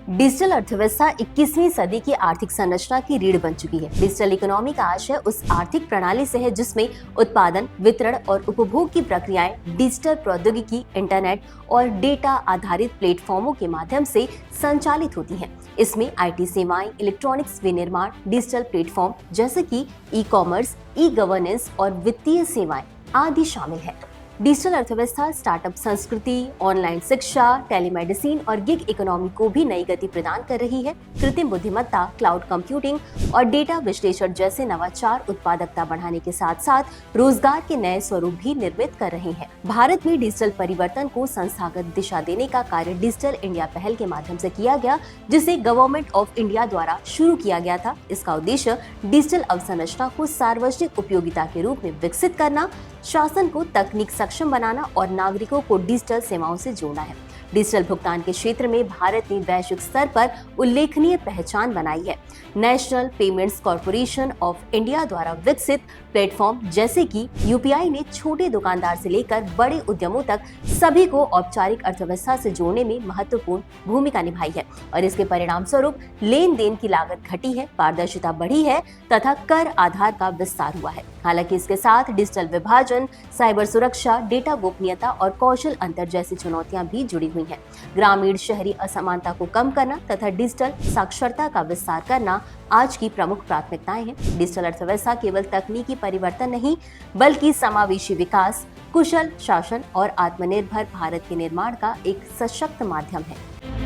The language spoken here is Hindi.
डिजिटल अर्थव्यवस्था 21वीं सदी की आर्थिक संरचना की रीढ़ बन चुकी है। डिजिटल इकोनॉमी का आशय उस आर्थिक प्रणाली से है जिसमें उत्पादन, वितरण और उपभोग की प्रक्रियाएं डिजिटल प्रौद्योगिकी, इंटरनेट और डेटा आधारित प्लेटफॉर्मों के माध्यम से संचालित होती हैं। इसमें आईटी सेवाएं, इलेक्ट्रॉनिक्स विनिर्माण, डिजिटल प्लेटफॉर्म जैसे कि ई कॉमर्स, ई गवर्नेंस और वित्तीय सेवाएं आदि शामिल है। डिजिटल अर्थव्यवस्था स्टार्टअप संस्कृति, ऑनलाइन शिक्षा, टेलीमेडिसिन और गिग इकोनॉमी को भी नई गति प्रदान कर रही है। कृत्रिम बुद्धिमत्ता, क्लाउड कंप्यूटिंग और डेटा विश्लेषण जैसे नवाचार उत्पादकता बढ़ाने के साथ साथ रोजगार के नए स्वरूप भी निर्मित कर रहे हैं। भारत में डिजिटल परिवर्तन को संस्थागत दिशा देने का कार्य डिजिटल इंडिया पहल के माध्यम से किया गया, जिसे गवर्नमेंट ऑफ इंडिया द्वारा शुरू किया गया था। इसका उद्देश्य डिजिटल अवसंरचना को सार्वजनिक उपयोगिता के रूप में विकसित करना, शासन को तकनीक सक्षम बनाना और नागरिकों को डिजिटल सेवाओं से जोड़ना है। डिजिटल भुगतान के क्षेत्र में भारत ने वैश्विक स्तर पर उल्लेखनीय पहचान बनाई है। National payments corporation of India द्वारा विकसित प्लेटफॉर्म जैसे कि यूपीआई ने छोटे दुकानदार से लेकर बड़े उद्यमों तक सभी को औपचारिक अर्थव्यवस्था से जोड़ने में महत्वपूर्ण भूमिका निभाई है और इसके परिणाम स्वरूप लेन देन की लागत घटी है, पारदर्शिता बढ़ी है तथा कर आधार का विस्तार हुआ है। हालांकि इसके साथ डिजिटल विभाजन, साइबर सुरक्षा, डेटा गोपनीयता और कौशल अंतर जैसी चुनौतियां भी जुड़ी हुई हैं। ग्रामीण शहरी असमानता को कम करना तथा डिजिटल साक्षरता का विस्तार करना आज की प्रमुख प्राथमिकताएं हैं। डिजिटल अर्थव्यवस्था केवल तकनीकी परिवर्तन नहीं, बल्कि समावेशी विकास, कुशल शासन और आत्मनिर्भर भारत के निर्माण का एक सशक्त माध्यम है।